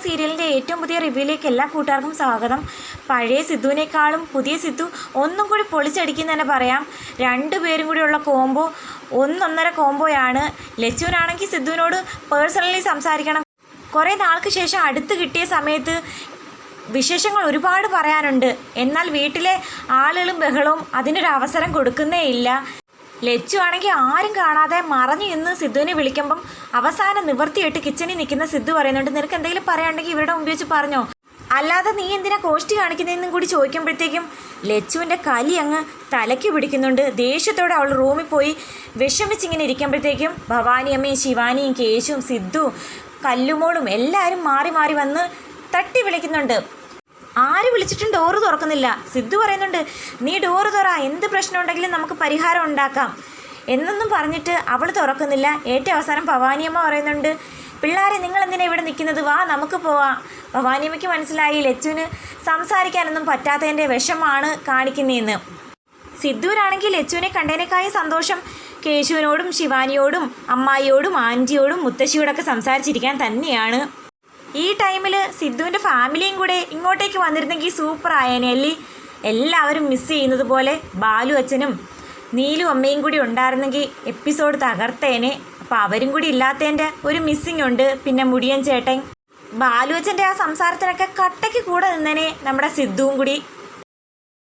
സീരിയലിൻ്റെ ഏറ്റവും പുതിയ റിവ്യൂയിലേക്ക് എല്ലാ കൂട്ടുകാർക്കും സ്വാഗതം. പഴയ സിദ്ധുവിനേക്കാളും പുതിയ സിദ്ധു ഒന്നും കൂടി പൊളിച്ചടിക്കുന്ന തന്നെ പറയാം. രണ്ടുപേരും കൂടിയുള്ള കോംബോ ഒന്നൊന്നര കോംബോയാണ്. ലച്ചുവിനാണെങ്കിൽ സിദ്ധുവിനോട് പേഴ്സണലി സംസാരിക്കണം. കുറേ നാൾക്ക് ശേഷം അടുത്ത് കിട്ടിയ സമയത്ത് വിശേഷങ്ങൾ ഒരുപാട് പറയാനുണ്ട്. എന്നാൽ വീട്ടിലെ ആളുകളും ബഹളവും അതിനൊരു അവസരം കൊടുക്കുന്നേ ഇല്ല. ലച്ചു ആണെങ്കിൽ ആരും കാണാതെ മറഞ്ഞു നിന്ന് സിദ്ധുവിനെ വിളിക്കുമ്പം അവസാനം നിവർത്തിയിട്ട് കിച്ചണിൽ നിൽക്കുന്ന സിദ്ധു പറയുന്നുണ്ട്, നിനക്ക് എന്തെങ്കിലും പറയാനുണ്ടെങ്കിൽ ഇവരുടെ മുമ്പിൽ വെച്ച് പറഞ്ഞോ, അല്ലാതെ നീ എന്തിനാ കോഷ്ടി കാണിക്കുന്നതെന്നും കൂടി ചോദിക്കുമ്പോഴത്തേക്കും ലച്ചുവിൻ്റെ കലി അങ്ങ് തലയ്ക്ക് പിടിക്കുന്നുണ്ട്. ദേഷ്യത്തോടെ അവൾ റൂമിൽ പോയി വിഷമിച്ചിങ്ങനെ ഇരിക്കുമ്പോഴത്തേക്കും ഭവാനിയമ്മയും ശിവാനിയും കേശുവും സിദ്ധു കല്ലുമോളും എല്ലാവരും മാറി മാറി വന്ന് തട്ടി വിളിക്കുന്നുണ്ട്. ആര് വിളിച്ചിട്ടും ഡോറ് തുറക്കുന്നില്ല. സിദ്ധു പറയുന്നുണ്ട്, നീ ഡോറ് തുറ, എന്ത് പ്രശ്നം ഉണ്ടെങ്കിലും നമുക്ക് പരിഹാരം ഉണ്ടാക്കാം എന്നൊന്നും പറഞ്ഞിട്ട് അവൾ തുറക്കുന്നില്ല. ഏറ്റവും അവസാനം ഭവാനിയമ്മ പറയുന്നുണ്ട്, പിള്ളേരെ നിങ്ങൾ എന്തിനാ ഇവിടെ നിൽക്കുന്നത്, വാ നമുക്ക് പോവാം. ഭവാനിയമ്മയ്ക്ക് മനസ്സിലായി ലച്ചുവിന് സംസാരിക്കാനൊന്നും പറ്റാത്തതിൻ്റെ വിഷമാണ് കാണിക്കുന്നതെന്ന്. സിദ്ധുവിനാണെങ്കിൽ ലച്ചുവിനെ കണ്ടതിനേക്കാളും സന്തോഷം കേശുവിനോടും ശിവാനിയോടും അമ്മായിയോടും ആൻറ്റിയോടും മുത്തശ്ശിയോടൊക്കെ സംസാരിച്ചിരിക്കാൻ തന്നെയാണ്. ഈ ടൈമിൽ സിദ്ധുവിൻ്റെ ഫാമിലിയും കൂടെ ഇങ്ങോട്ടേക്ക് വന്നിരുന്നെങ്കിൽ സൂപ്പർ ആയേനെ അല്ലേ. എല്ലാവരും മിസ് ചെയ്യുന്നത് പോലെ ബാലു അച്ഛനും നീലു അമ്മയും കൂടി ഉണ്ടായിരുന്നെങ്കിൽ എപ്പിസോഡ് തകർത്തേനെ. അപ്പോൾ അവരും കൂടി ഇല്ലാത്തതിൻ്റെ ഒരു മിസ്സിങ് ഉണ്ട്. പിന്നെ മുടിയൻ ചേട്ടൻ ബാലു അച്ഛൻ്റെ ആ സംസാരത്തിനൊക്കെ കട്ടയ്ക്ക് കൂടെ നിന്നേനെ നമ്മുടെ സിദ്ധുവും കൂടി.